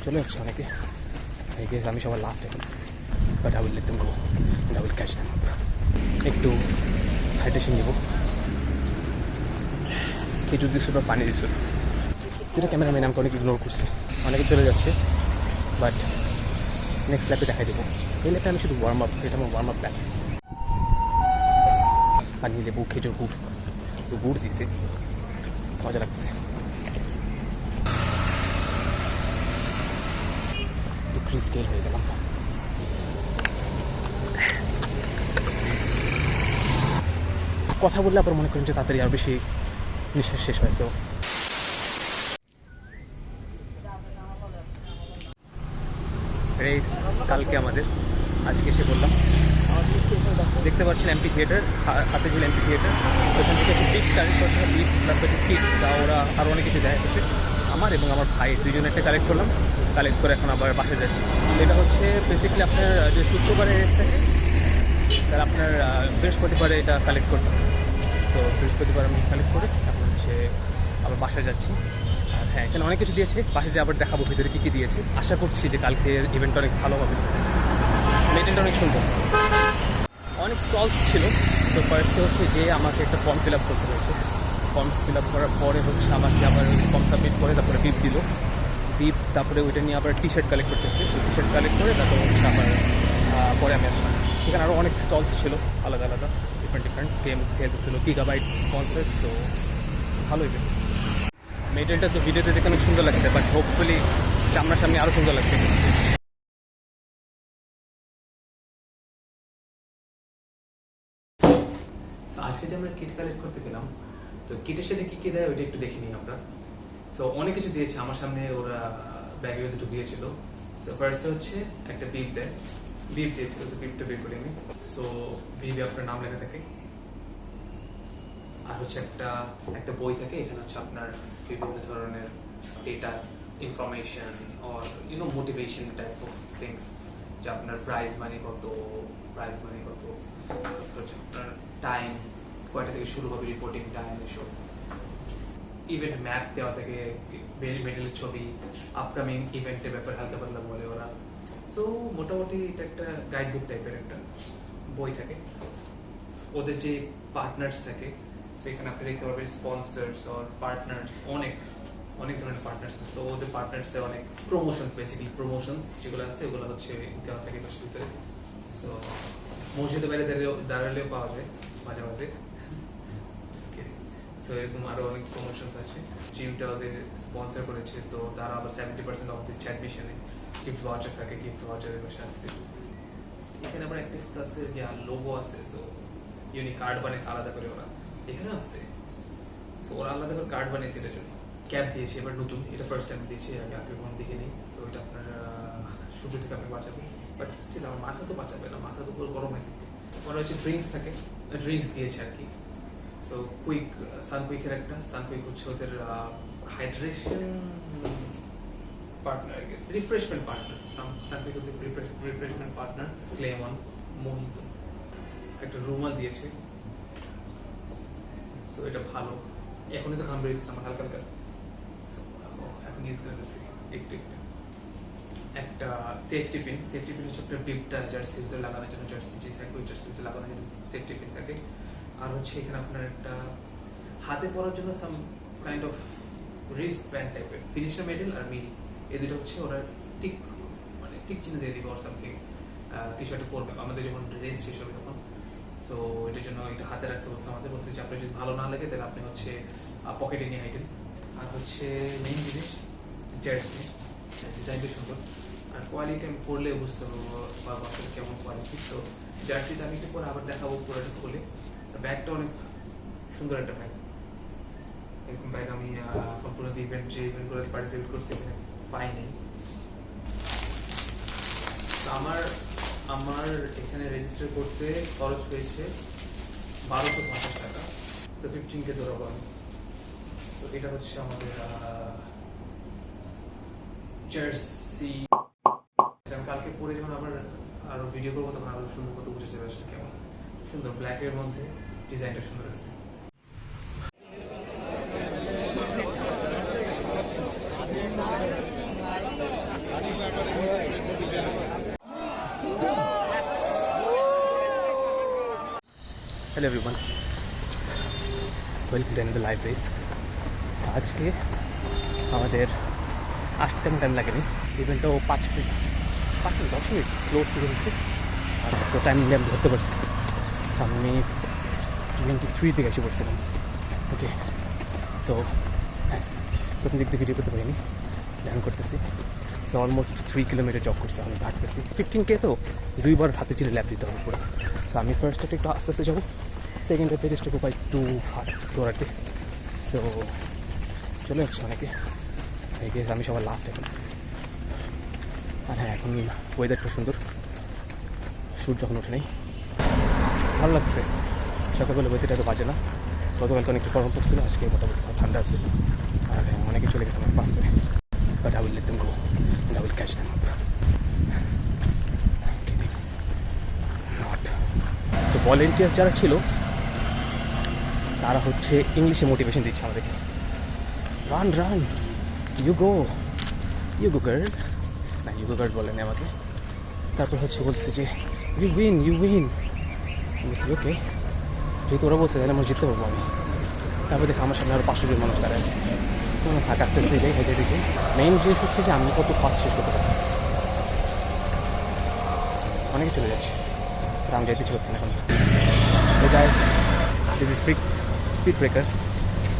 চলে যাচ্ছে অনেকে। আমি সবার লাস্ট এখন, but I will let them go and I will catch them up. একটু হাইড্রেশন নেব, খেজুর দিছিল, পানি দিছিল। দুটো ক্যামেরাম্যান আমাকে অনেক ইগনোর করছে, অনেকে চলে যাচ্ছে, বাট নেক্সট ল্যাপে দেখাই দেবো। এই ল্যাপে আমি শুধু ওয়ার্ম আপ, এটা আমার ওয়ার্ম আপ ল্যাপ। পানি লেবু, খেজুর গুড়, সো গুড় দিছে, মজা লাগছে। একটু স্কেল হয়ে গেলাম। কথা বললে আবার মনে করেন যে তাড়াতাড়ি আর বেশি নিঃশ্বাস শেষ হয়েছে। রেস কালকে আমাদের, আজকে এসে বললাম। দেখতে পাচ্ছেন এমপি থিয়েটার, হাতে ছিল এমপি থিয়েটার। ওখান থেকে হচ্ছে বিট কালেক্ট করতে হবে, বিট প্লাস হচ্ছে কিটস, তা ওরা আরও অনেক কিছু দেয়। এসে আমার এবং আমার ভাই দুজনে একটা কালেক্ট করলাম, কালেক্ট করে এখন আবার বাসায় যাচ্ছি। এটা হচ্ছে বেসিক্যালি আপনার যে শুক্রবারে রেস থাকে, তাহলে আপনার বৃহস্পতিবারে এটা কালেক্ট করতে হবে। তো বৃহস্পতিবার আমি কালেক্ট করে এখন হচ্ছে আবার বাসায় যাচ্ছি। আর হ্যাঁ, এখানে অনেক কিছু দিয়েছে, বাসায় যে আবার দেখাবো ভিতরে কী কী দিয়েছে। আশা করছি যে কালকে ইভেন্টটা অনেক ভালো হবে, মেটেনটা অনেক সুন্দর। অনেক স্টলস ছিল। তো ফার্স্টে হচ্ছে যে আমাকে একটা ফর্ম ফিল আপ করতে হয়েছে। ফর্ম ফিল আপ করার পরে হচ্ছে আমাকে আবার ফর্ম সাবমিট করে তারপরে বিপ দিল, বিপ, তারপরে ওইটা নিয়ে আবার টি শার্ট কালেক্ট করতেছে। তো টি শার্ট কালেক্ট করে তারপর হচ্ছে আবার পরে আমি আসলাম। সেখানে আরও অনেক স্টলস ছিল, আলাদা আলাদা ডিফারেন্ট গেম খেলতেছিল, গিগাবাইট স্পন্সার। তো ভালোই গেম। মেটেরিয়ালটা তো ভিডিওতে দেখে অনেক সুন্দর লাগছে, বাট হোপফুলি সামনাসামনি আরও সুন্দর লাগছে। আজকে যে আমরা কিট কালেক্ট করতে গেলাম, তো কিটের সাথে কী কী দেয় ওইটা একটু দেখে নিই আমরা। সো অনেক কিছু দিয়েছে আমার সামনে, ওরা ব্যাগের ভিতরে ঢুকিয়েছিল। সো ফার্স্টে হচ্ছে একটা বিপ দেয়, বিপ দিয়েছিল। সো বিপটা বের করে নিই। সো বিপে আপনার নাম লেখা থাকে, আর হচ্ছে একটা বই থাকে। এখানে হচ্ছে আপনার বিভিন্ন ধরনের data, information or motivation type of things, যে আপনার প্রাইজ মানি কত, হচ্ছে আপনার টাইম কয়টা থেকে শুরু হবে, রিপোর্টিং টাইম, এসব। ইভেন্ট ম্যাপ দেওয়া থাকে, মেডেলের ছবি, আপকামিং ইভেন্টের ব্যাপারে হালকা পাতলা বলে ওরা। সো মোটামুটি এটা একটা গাইড বুক টাইপের একটা বই থাকে। ওদের যে পার্টনার্স থাকে, সেখানে আপনি দেখতে পাবেন স্পন্সর্স অর পার্টনার্স, অনেক ধরনের পার্টনার্স আছে। তো ওদের পার্টনার্সের অনেক প্রমোশনস, বেসিক্যালি প্রমোশনস যেগুলো আছে ওগুলো হচ্ছে দেওয়া থাকে পাশের ভিতরে। সো মসজিদের বাইরে দাঁড়ালেও পাওয়া যায় মাঝে মাঝে। সো এরকম আরো অনেক প্রমোশনস আছে। জিমটা ওদের স্পন্সর করেছে, সো তারা আবার 70% অফ দিচ্ছে অ্যাডমিশনে। গিফট ভাউচার থাকে, গিফট ভাউচারের পাশে আসছে। এখানে আবার অ্যাক্টিভ প্লাসের লোগো আছে। সো ইউনিক কার্ড বানিয়েছে আলাদা করে ওরা, এখানে আছে। সো ওরা আলাদা করে কার্ড বানিয়েছে এটার জন্য। ক্যাপ দিয়েছে এবার নতুন, এটা ফার্স্ট টাইম দিয়েছে, আগে কোনো দিকে নেই। সো এটা আপনার সূর্য থেকে আপনি বাঁচাবে, বাট স্টিল আমার মাথা তো বাঁচাবে না, মাথা তো পুরো গরম হয়ে থাকবে। ওরা হচ্ছে ড্রিঙ্কস থাকে, ড্রিঙ্কস দিয়েছে আর কি। সো কুইক, সানকুইকের একটা, সানকুইক হচ্ছে ওদের হাইড্রেশন পার্টনার, রিফ্রেশমেন্ট পার্টনার। সানকুইক ওদের রিফ্রেশমেন্ট পার্টনার। লেমন, মোহিতো, একটা রুমাল দিয়েছে। সো এটা ভালো, এখনই তো ঘাম বেরোচ্ছে আমার হালকা হালকা, এখন ইউজ করে দিচ্ছি একটু একটু। একটা সেফটি পিন হচ্ছে আপনার বিপটা জার্সির ভিতরে লাগানোর জন্য, জার্সি যে থাকে ওই জার্সির ভিতরে লাগানোর জন্য সেফটি পিন থাকে। আর হচ্ছে এখানে আপনার একটা হাতে পরার জন্য some kind of wrist band টাইপের। ফিনিশার মেডেল আর মিনি, এই দুটো হচ্ছে ওরা টিক চিহ্ন দিয়ে দিবে অর সামথিং টি শার্টে পরবে আমাদের যখন রেস শেষ হবে তখন। সো এটার জন্য এটা হাতে রাখতে বলছে আমাদের, বলছে যে আপনার যদি ভালো না লাগে তাহলে আপনি হচ্ছে পকেটে নিয়ে হাইটেন। আর হচ্ছে মেইন জিনিস জার্সি, ডিজাইনটা সুন্দর, আর কোয়ালিটি আমি পরলে বুঝতে পারবো আসলে কেমন কোয়ালিটি। তো জার্সিটা আমি একটু পরে আবার দেখাবো পুরোটা খুলে। ব্যাগটা অনেক সুন্দর একটা ব্যাগ, এরকম ব্যাগ আমি সম্পূর্ণ ইভেন্টগুলোতে পার্টিসিপেট করছি এখানে পাইনি। আমার এখানে রেজিস্টার করতে খরচ হয়েছে 1250 টাকা। তো 15K ধরাবো আমি। তো এটা হচ্ছে আমাদের জার্সি। আমি কালকে পরে যখন আবার আরো ভিডিও করবো তখন আরো সুন্দর মতো বুঝে যাবে আসলে কেমন সুন্দর। ব্ল্যাকের মধ্যে ডিজাইনটা সুন্দর আছে। Hello everyone, welcome to the live race. আজকে আমাদের আসতে তেমন টাইম লাগেনি, ইভেন্টটাও 5 মিনিট 10 মিনিট স্লো শুরু হয়েছে। আর সো টাইম নিয়ে আমি ধরতে পারছি। আমি 23 থেকে এসে পড়ছিলাম। ওকে, সো প্রথম দিক দিয়ে ভিডিও করতে পারিনি, ধ্যান করতেছি। সো অলমোস্ট 3 কিলোমিটার জগ করছে, আমি হাঁটতেছি। 15K তো 2বার হাতে চিলে ল্যাব দিতে হবে পুরো। সো আমি ফার্স্ট স্টেপে একটু আস্তে আস্তে যাবো, সেকেন্ড স্টেপে চেষ্টা করবো একটু ফাস্ট দৌড়াতে। সো চলে যাচ্ছে অনেকে, আমি সবার লাস্ট এখন। আর হ্যাঁ, এখন ওয়েদারটা সুন্দর, সূর্য যখন ওঠে নেই, ভালো লাগছে। সকালবেলা ওয়েদারটা তো বাজে না। গতকালকে অনেকটা গরম পড়ছিল, আজকে মোটামুটি ঠান্ডা আছে। আর অনেকে চলে গেছে আমার পাস করে, but I will let them go and I will catch them up. Not so volunteers যারা ছিল তারা হচ্ছে ইংলিশে মোটিভেশন দিচ্ছে আমাদেরকে, run run, you go girl. না, ইউ গো গার্ল বলেনি আমাকে। তারপর হচ্ছে বলছে যে ইউ উইন। বলছি ওকে, যেহেতু ওরা বলছে তাহলে আমরা জিততে পারবো আমি। তারপর দেখো আমার সামনে আরও 500 জন মানুষ দাঁড়ায় আছে। কোনো থাকা আস্তে আস্তে যাই হেঁটে দিকে। মেইন জিনিস হচ্ছে যে আমি কত ফাস্ট শেষ করতে পারছি। অনেকে চলে যাচ্ছে, আর আমি যাইতে পারছি না এখন। স্পিড ব্রেকার,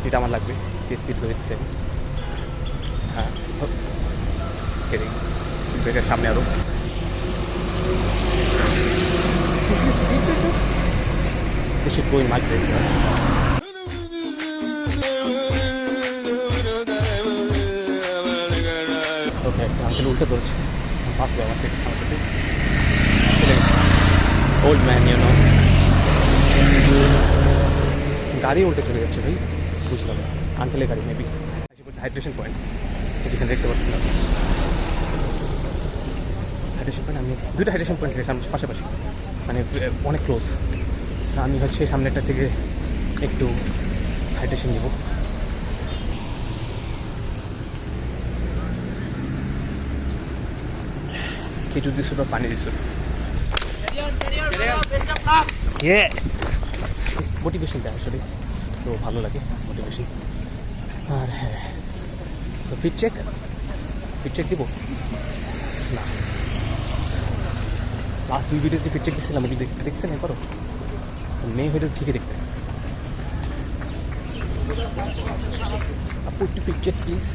যেটা আমার লাগবে, যে স্পিড ধরেছে। হ্যাঁ, স্পিড ব্রেকার সামনে আরও speed breaker. They should go in my place, man. Okay, uncle উল্টে ধরছে, পাস দেয় আমার থেকে। চলে গেছে ওল্ড ম্যান, ইউ নো। গাড়ি উল্টে চলে যাচ্ছে ভাই, বুঝলাম না। আঙ্কেলের গাড়ি মেবি। হাইড্রেশন পয়েন্ট যেখানে দেখতে পাচ্ছিলাম, হাইড্রেশন পয়েন্ট। আমি দুটো হাইড্রেশন পয়েন্ট রেখেছিলাম পাশাপাশি, মানে অনেক ক্লোজ। আমি হচ্ছে সামনেটা থেকে একটু হাইড্রেশন নেব। খেজুর দিচ্ছ বা পানি দিচ্ছ, মোটিভেশন দেয় আসলে, তো ভালো লাগে মোটিভেশন। আর হ্যাঁ, সো ফিট চেক দিব না। লাস্ট 2 ভিডিওতে ফিট চেক দিচ্ছিলাম, ওগুলো দেখছেন একবারও? মেয়ে হয়ে ঠিকই দেখতে। আপু একটু ফিট চেক প্লিজ।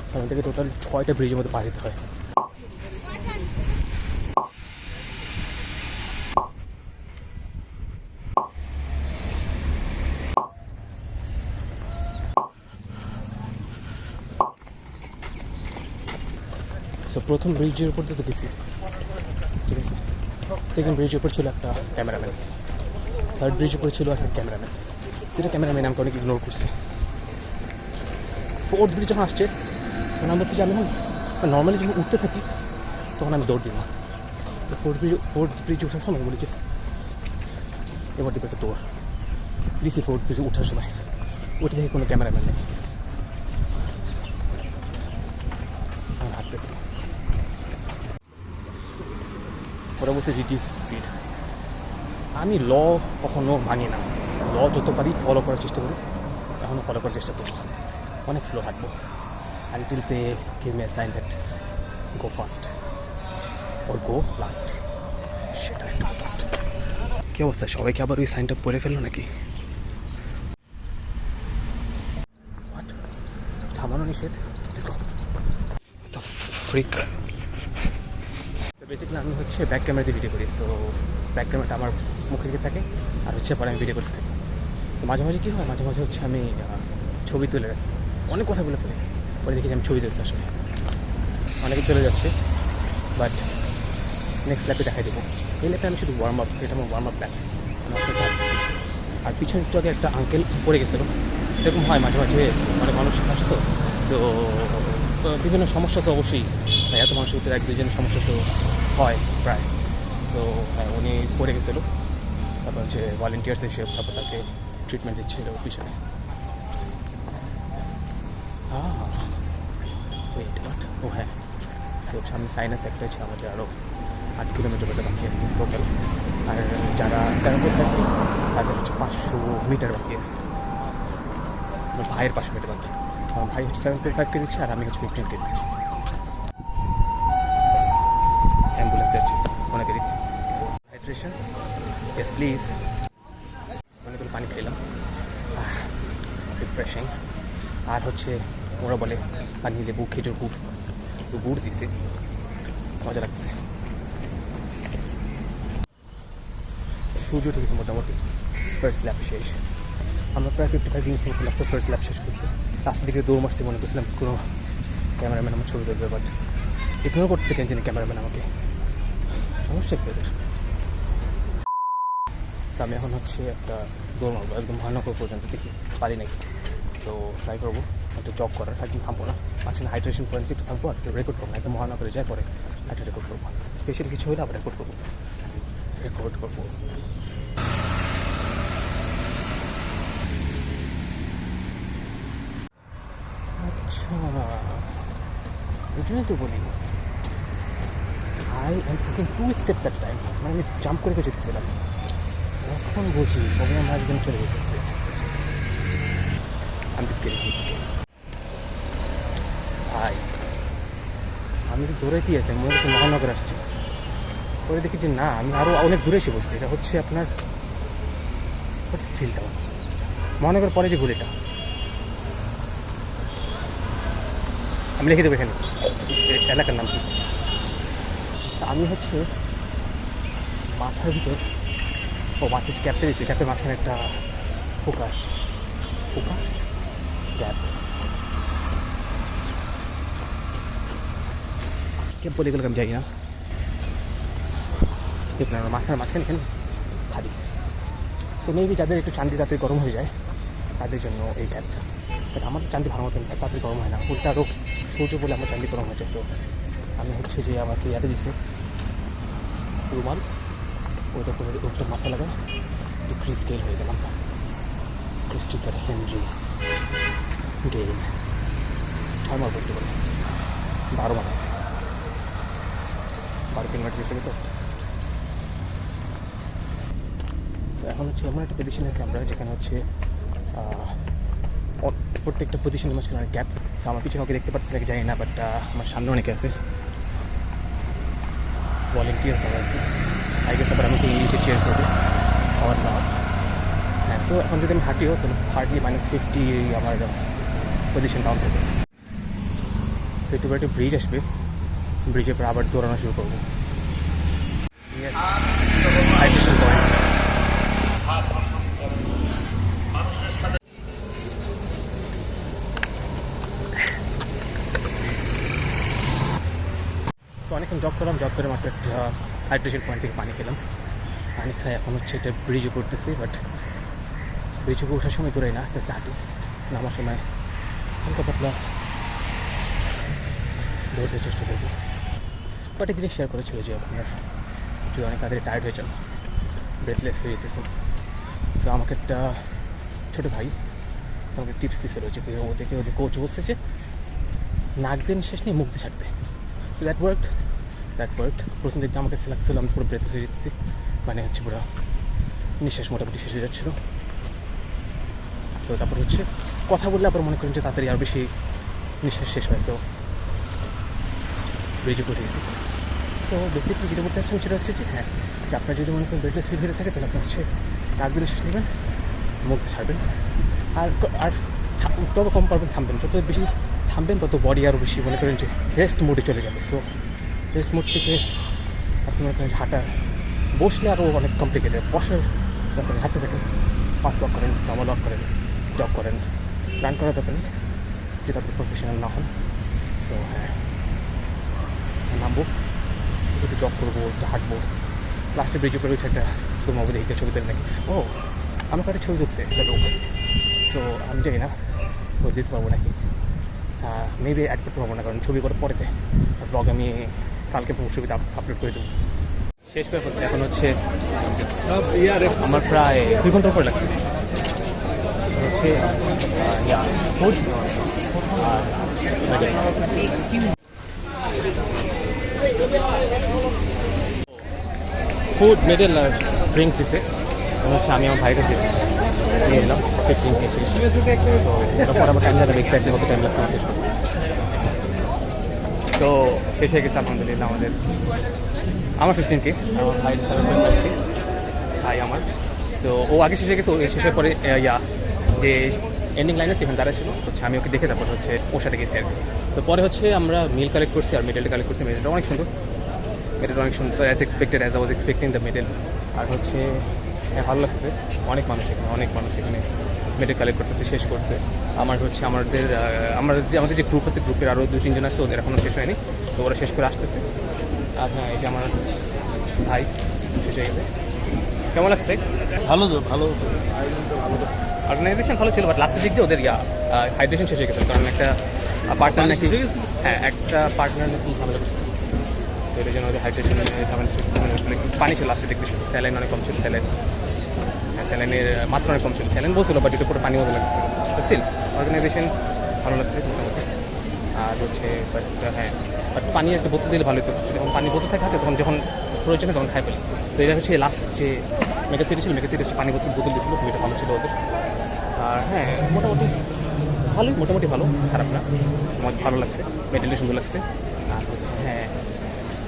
সামনে থেকে টোটাল 6টা ব্রিজের মধ্যে পার হতে হয়। সো প্রথম ব্রিজের উপর তো গেছি, ঠিক আছে। সেকেন্ড ব্রিজের উপর ছিল একটা ক্যামেরাম্যান, থার্ড ব্রিজের উপর ছিল একটা ক্যামেরাম্যান। দুটো ক্যামেরাম্যান আমাকে অনেক ইগনোর করছে। ফোর্থ ব্রিজ যখন আসছে তখন আমি বলছি যে আমি নর্মালি যখন উঠতে থাকি তখন আমি দৌড় দিই না। তো ফোর্থ ব্রিজে ওঠার সময় বলি যে এবার দিকে একটা দৌড় দিছি। ফোর্থ ব্রিজে ওঠার সময় উঠে থেকে কোনো ক্যামেরাম্যান নেই, আমি হাঁটতেছি। ওরা বলছে রিডিউস স্পিড। আমি ল কখনো মানি না, ল যত পারি ফলো করার চেষ্টা করি, এখনও ফলো করার চেষ্টা করি। অনেক স্লো হাঁটবো until they give me a sign that go fast or go last. সেটা একটু ফাস্ট। কী অবস্থা, সবাইকে আবার ওই সাইনটা পড়ে ফেললো নাকি? থামানো নিষেধ, ফ্রিক। বেসিক্যালি আমি হচ্ছে ব্যাক ক্যামেরা দিয়ে ভিডিও করি। সো ব্যাক ক্যামেরাটা আমার মুখের দিকে থাকে, আর হচ্ছে পরে আমি ভিডিও করতে থাকি। তো মাঝে মাঝে কী হয়, মাঝে মাঝে হচ্ছে আমি ছবি তুলে রাখি, অনেক কথা বলে ফেলি, পরে দেখি যে আমি ছবি তুলছি। আসলে অনেকে চলে যাচ্ছে, বাট নেক্সট ল্যাপে দেখাই দেবো। এই ল্যাপে আমি শুধু ওয়ার্ম আপ, এটা আমার ওয়ার্ম আপ প্ল্যান। আমি আস্তে আস্তে হাঁটছি। আর পিছনে একটু আগে একটা আঙ্কেল পড়ে গেছিলো, এরকম হয় মাঝে মাঝে, অনেক মানুষ আসে তো। তো বিভিন্ন সমস্যা তো অবশ্যই, তাই এত মানুষের ভিতরে 1-2 জনের সমস্যা তো হয় প্রায়। সো হ্যাঁ, উনি পড়ে গেছিলো, তারপর হচ্ছে ভলেন্টিয়ার্স এসে তারপর তাকে ট্রিটমেন্ট দিচ্ছিল পিছনে। ও হ্যাঁ, সো সামনে সাইনাস একটা আছে, আমাদের আরও 8 কিলোমিটার মতো বাকি আছে টোটাল। আর যারা 7.5 তাদের হচ্ছে 500 মিটার বাকি আছে। আমার ভাইয়ের 500 মিটার বাকি। আমার ভাই হচ্ছে 7.5 দিচ্ছে আর আমি হচ্ছে 15 দিচ্ছি। অ্যাম্বুলেন্স আছে অনেক দিকে। Hydration yes please. অনেকগুলো পানি খাইলাম, রিফ্রেশিং। আর হচ্ছে ওরা বলে পানি লেবু খেজুর গুড়, সো গুড় দিছে, মজা লাগছে। সূর্য উঠে গেছে মোটামুটি, ফার্স্ট ল্যাপ শেষ। আমরা প্রায় 55 মিনিটের মতো লাগছে ফার্স্ট ল্যাপ শেষ করতে। লাস্টের দিকে দৌড় মারছি, মনে করছিলাম কোনো ক্যামেরাম্যান আমার ছবি তুলবে, বাট ইগনোর করতেছে কেন জানি ক্যামেরাম্যান আমাকে। সমস্যা কি ওদের? সো আমি এখন হচ্ছে একটা দৌড় মারবো একদম মহানগর পর্যন্ত, দেখি পারি নাকি। সো ট্রাই করবো একটা জগ করার, একদিন থামবো না। মাঝখানে হাইড্রেশন পয়েন্টস একটু থামবো আর রেকর্ড করবো, একদম মহানগরে যাই পরে একটা রেকর্ড করবো। স্পেশাল কিছু হলে আবার রেকর্ড করবো। আচ্ছা, এই জন্যই তো বলি I am taking 2 steps at time, মানে আমি জাম্প করে যেতেছিলাম। এখন বুঝি সবাই আমার একদম চলে যেতেছে। আমি আমি তো দৌড়াইতেই আছি, মনে হচ্ছে মহানগর আসছে। পরে দেখি যে না, আমি আরও অনেক দূরে এসে বসছি। এটা হচ্ছে আপনার স্টিল টাউন, মহানগর পরে যে গলিটা। আমি লিখে দেবো এখানে এলাকার নাম কি। আমি হচ্ছে মাথার ভিতর, মাথার যে ক্যাপটা দিচ্ছি, ক্যাপের মাঝখানে একটা ফোকা গ্যাপ। ক্যাপ বলে গেলে আমি যাই না, দেখলাম মাথার মাঝখানে এখানে খালি। সো মেবি যাদের একটু চান্দি তাড়াতাড়ি গরম হয়ে যায় তাদের জন্য এই ক্যাপটা। বাট আমার তো চান্দি ভালো মতন তাড়াতাড়ি গরম হয় না, উল্টা আরও সূর্য বলে আমার চান্দি গরম হয়ে যায়। সো আমি হচ্ছে যে আমাকে ইয়াতে দিছে রুমাল, ওইটা করে ওটা মাথায় লাগায় একটু ক্রিস গেল হয়ে গেলাম। ক্রিস্টোফার হেনরি গেইল 6 মাস বলতে পারে, 12 কিলোমিটার হিসেবে তো। এখন হচ্ছে এমন একটা পজিশনে আছি আমরা যেখানে হচ্ছে প্রত্যেকটা পজিশনের মাঝখানে অনেক গ্যাপ। সো আমার পিছনে ওকে দেখতে পাচ্ছি নাকি জানি না, বাট আমার সামনে অনেকে আছে, ভলেন্টিয়ার্স সবাই আছে। আই গেস আবার আমাকে ইংলিশে চেয়ার করবে আমার না। হ্যাঁ, সো এখন যদি আমি হাঁটিও তাহলে হার্ডলি -50 আমার পজিশন ডাউন করবে। সো একটু একটা ব্রিজ আসবে, ব্রিজের পর আবার দৌড়ানো শুরু করবো। Hydration point. সো অনেকক্ষণ জব করে মাত্র একটা হাইড্রেশন পয়েন্ট থেকে পানি খেলাম। পানি খাই এখন হচ্ছে এটা ব্রিজে করতেছি, বাট ব্রিজে ওঠার সময় দৌড়াই না, আস্তে আস্তে হাঁটি। নামার সময় হালকা পাতলা দৌড়তে চেষ্টা করবো। বাট এই জিনিস শেয়ার করেছিল যে আপনার যদি অনেক তাড়াতাড়ি টায়ার্ড হয়ে যান, ব্রেথলেস হয়ে যেতেছেন। সো আমাকে একটা ছোটো ভাই আমাকে টিপস দিয়েছিল যে ওদের কোচ বলছে যে নাক দিয়ে নিঃশ্বাস নিয়ে মুখ দিয়ে ছাড়বে। তো দ্যাট ওয়ার্ক। প্রথম দিকটা আমাকে সিলেক্ট ছিল, আমি পুরো ব্রেথলেস হয়ে যেতেছি, মানে হচ্ছে পুরো নিঃশ্বাস মোটামুটি শেষ হয়ে যাচ্ছিলো। তো তারপর হচ্ছে কথা বললে আবার মনে করেন যে তাড়াতাড়ি আর বেশি নিঃশ্বাস শেষ হয়। সো ব্রিজে উঠে গেছি। সো বেসিকলি যেটা বলতে চাচ্ছেন সেটা হচ্ছে যে হ্যাঁ, যে আপনার যদি মনে করেন ব্রেথলেস ফিল হয়ে থাকে তাহলে আপনি হচ্ছে নাক দিয়ে নিঃশ্বাস নেবেন, মুখ ছাড়বেন। আর যত কম পারবেন থামবেন, যত বেশি থামবেন তত বডি আরও বেশি মনে করেন যে রেস্ট মোডে চলে যাবে। সো রেস্ট মোড থেকে আপনি মনে করেন হাঁটা, বসলে আরও অনেক কমপ্লিকেটেড। বসার করেন, হাঁটতে থাকেন, 5 ওয়াক করেন, নর্মাল ওয়াক করেন, জগ করেন, রান করা দরকার যেটা আপনি প্রফেশনাল না হন। সো হ্যাঁ, নামবো, একটু জগ করবো, একটু হাঁটবো, লাস্টে ব্রিজে করে উঠে একটা ঘুমাবো, দেখে ছবি তুলে নাকি। আমাকে একটা ছবি তুলছে এটা লোক। সো আমি জানি না ও দিতে পারবো নাকি, মেবি অ্যাড করতে পারবো না, কারণ ছবি করে পরেতে ব্লগ আমি কালকে ছবিটা আপলোড করে দেবো। শেষ করে ফেলছি। এখন হচ্ছে আমার প্রায় 2 ঘন্টার পর লাগছে হচ্ছে ফুড মেডেল আর ড্রিঙ্কস দিছে হচ্ছে আমি আমার ভাইয়ের কাছে নিয়ে এলাম 15K শেষ। তো এরপর আবার টাইম লাগবে, এক্স্যাক্টলি কত টাইম লাগছে আমার শেষ করতে। তো শেষ হয়ে গেছে আলহামদুলিল্লাহ আমার 15K, আমার ভাই 7.5K ভাই আমার। সো ও আগে শেষ হয়ে গেছে, ও শেষের পরে যে এন্ডিং লাইনে সেখানে দাঁড়া ছিল হচ্ছে আমি ওকে দেখে তারপর হচ্ছে ওর সাথে গেছি আর কি। তো পরে হচ্ছে আমরা মিল কালেক্ট করছি আর মেডেলটা কালেক্ট করছি। মেডেলটা অনেক সুন্দর, মেডেলটা অনেক সুন্দর, as I was expecting the medal. আর হচ্ছে হ্যাঁ ভালো লাগছে, অনেক মানুষ এখানে মেডেল কালেক্ট করতেছে, শেষ করছে। আমাদের যে গ্রুপ আছে, গ্রুপের আরও 2-3 জন আছে, ওদের এখনও শেষ হয়নি। তো ওরা শেষ করে আসতেছে। আর হ্যাঁ এই যে আমার ভাই শেষ হয়ে গেছে। কেমন লাগছে? ভালো ভালো অর্গানাইজেশন ভালো ছিল, বাট লাস্টের দিক দিয়ে ওদের হাইড্রেশন শেষ হয়ে গেছে, কারণ একটা পার্টনার নাকি একটা পার্টনার নাকি ঝামেলা করছে। তো এটার জন্য ওদের হাইড্রেশন ঝামেলা পানি ছিল লাস্টের দিক দিয়ে, স্যালাইন অনেক কম ছিল, স্যালাইনের মাত্রা অনেক কম ছিল। স্যালাইন বলছিল বাট এটা পুরো পানি মতো লাগছে। স্টিল অর্গানাইজেশন ভালো লাগছে মোটামুটি। আর হচ্ছে বাট পানি একটা বোতল দিলে ভালো হতো, যখন পানি বোতল থাকে হাতে তখন যখন প্রয়োজনে তখন খাই ফেলি। তো এটা হচ্ছে লাস্ট যে মেগা সিটি ছিল, মেগা সিটি হচ্ছে পানি বোতল দিয়েছিল, সেটা ভালো ছিল ওদের। আর হ্যাঁ মোটামুটি ভালো, খারাপ না, ভালো লাগছে, মেটেরিয়াল সুন্দর লাগছে। আর হচ্ছে হ্যাঁ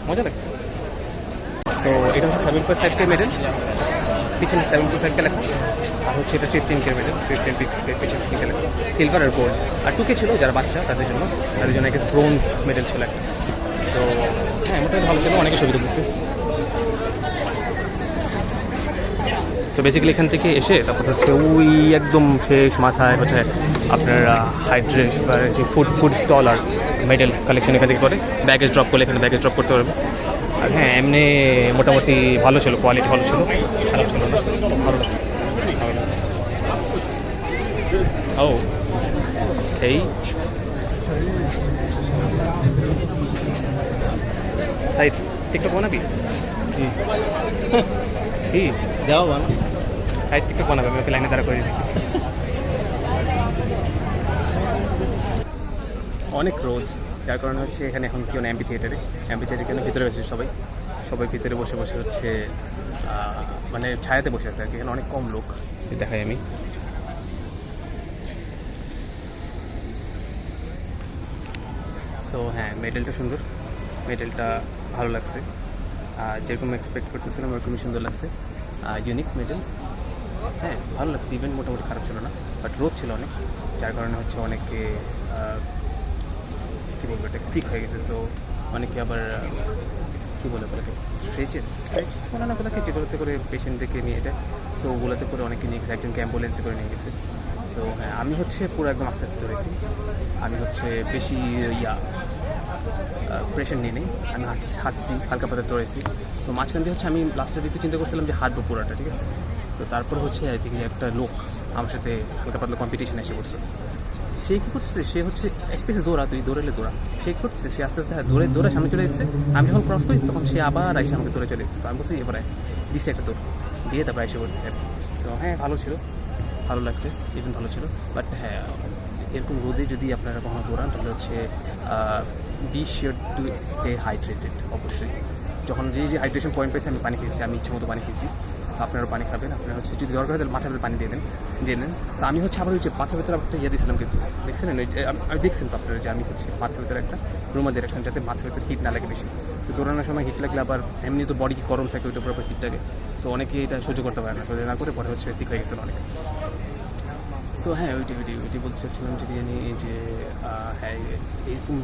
মজা লাগছে। সো এটা হচ্ছে 7.5K মেডেল, পিছনে 7.5K লেখা। আর হচ্ছে এটা 15K মেডেল, 15K লেখা, সিলভার আর গোল্ড। আর 2K ছিল যারা বাচ্চা তাদের জন্য একটা ব্রোঞ্জ মেডেল ছিল একটা। তো হ্যাঁ মোটামুটি ভালো ছিল, অনেকে ছবি তুলতেছে। তো বেসিক্যালি এখান থেকে এসে তারপর হচ্ছে ওই একদম শেষ মাথায় হচ্ছে আপনার হাইড্রেশন বা যে ফুড স্টল আর মেডেল কালেকশন এখান থেকে করে ব্যাগেজ ড্রপ করলে এখানে ব্যাগেজ ড্রপ করতে পারবে। আর হ্যাঁ এমনি মোটামুটি ভালো ছিল, কোয়ালিটি ভালো ছিল, খারাপ ছিল না, ভালো লাগছে। ও এই সাইড টিকটক বানাবি কি যাও বানা সাইড টিকটক বানাবে, আমি ওকে লাইনে দাঁড়া করে দিচ্ছি। অনেক রোদ, যার কারণে হচ্ছে এখানে এখন কেউ না অ্যাম্পি থিয়েটারে কেন ভিতরে বসে সবাই ভিতরে বসে হচ্ছে মানে ছায়াতে বসে আছে আর কি। এখানে অনেক কম লোক দেখাই আমি। সো হ্যাঁ মেডেলটা সুন্দর, মেডেলটা ভালো লাগছে, যেরকম এক্সপেক্ট করতেছিলাম ওরকমই সুন্দর লাগছে, ইউনিক মেডেল। হ্যাঁ ভালো লাগছে, ইভেন্ট মোটামুটি খারাপ ছিল না, বাট রোদ ছিল অনেক, যার কারণে হচ্ছে অনেকে কী বলবো এটাকে সিক হয়ে গেছে। সো অনেকে আবার কী বলে বলে স্ট্রেচেস বলে না বলে চিত্রতে করে পেশেন্টদেরকে নিয়ে যায়। সো ওগুলোতে করে অনেকে নিয়ে গেছে, একজনকে অ্যাম্বুলেন্সে করে নিয়ে গেছে। সো হ্যাঁ আমি হচ্ছে পুরো একদম আস্তে আস্তে ধরেছি, আমি হচ্ছে বেশি প্রেশার নিয়ে নেই, আমি হাঁটছি হালকা পাতা দৌড়েছি। সো মাঝখান দিয়ে হচ্ছে আমি লাস্টের দিকে চিন্তা করছিলাম যে হাঁটবো পুরোটা, ঠিক আছে। তো তারপর হচ্ছে আই থিঙ্ক একটা লোক আমার সাথে হালকা পাতলা কম্পিটিশনে এসে পড়ছে। সে কী করছে, সে হচ্ছে এক পিসে দৌড়া, তুই দৌড়ালে দৌড়া, সে কী করছে, সে আস্তে আস্তে দৌড়ে সামনে চলে যাচ্ছে। আমি যখন ক্রস করি তখন সে আবার এসে আমাকে দৌড়ে চলে যাচ্ছে। তো আমি বলছি এবারে দিচ্ছে একটা দৌড় দিয়ে তারপর এসে পড়ছে। সো হ্যাঁ ভালো ছিল, ভালো লাগছে, ইভেন ভালো ছিল। বাট হ্যাঁ এরকম রোদে যদি আপনারা কখনো দৌড়ান তাহলে হচ্ছে B sure to stay hydrated. অবশ্যই যখন যে হাইড্রেশন পয়েন্ট পেয়েছে আমি পানি খেয়েছি, আমি ইচ্ছে মতো পানি খেয়েছি। সো আপনারা পানি খাবেন, আপনারা হচ্ছে যদি দরকার হয় তাহলে মাথার ভেতরে পানি দিয়ে দেন। সো আমি হচ্ছে আবার হচ্ছে মাথার ভেতরে একটা ইয়ে দিয়েছিলাম, কিন্তু দেখছিলেন আমি দেখছেন তো আপনারা যে আমি হচ্ছে মাথার ভেতরে একটা রুমা দিয়ে রাখছেন যাতে মাথার ভেতরে হিট না লাগে বেশি। তো দৌড়ানোর সময় হিট লাগলে আবার এমনি তো বডি গরম থাকে, ওইটার উপর আবার হিট লাগে। সো অনেকে এটা সহ্য করতে পারে না করে পরে হচ্ছে সিক হয়ে গেছিলো অনেক। সো হ্যাঁ ওইটি বলতে চাচ্ছিলাম যে হ্যাঁ এরকম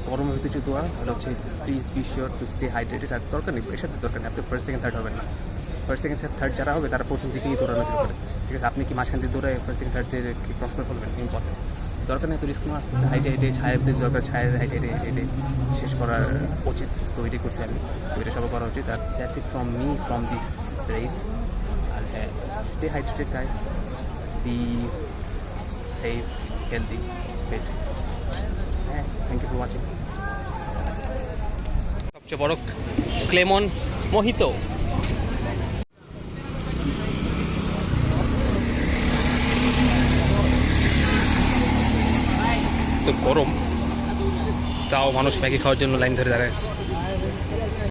গরমের ভিতরে যদি দৌড়ান তাহলে হচ্ছে please be sure to stay hydrated. আর দরকার নেই প্রেশার দরকার নেই, আপনি ফার্স্ট সেকেন্ড থার্ড হবেন না। ফার্স্ট সেকেন্ড থার্ড যারা হবে তারা প্রথম দিকেই দৌড়ানো শুরু করে, ঠিক আছে। আপনি কি মাঝখান দিয়ে দৌড়ায় ফার্স্ট সেকেন্ড থার্ডে কি ক্রস করে ফেলবেন? ইম্পসিবল। দরকার নেই তো রিস্ক নেওয়া, আস্তে আস্তে হাইটে ছায়ের দরকার, ছায়ের হাইটে শেষ করার উচিত। সো ওইটাই করছি আমি, তো এটা সবাই করা উচিত। আর that's it from me from this race. আর হ্যাঁ stay hydrated guys, be safe, healthy, fit. Thank you for watching. সবচেয়ে বড় ক্লেমন মোহিতো। তো গরম, তাও মানুষ ম্যাগি খাওয়ার জন্য লাইন ধরে দাঁড়ায় আছে।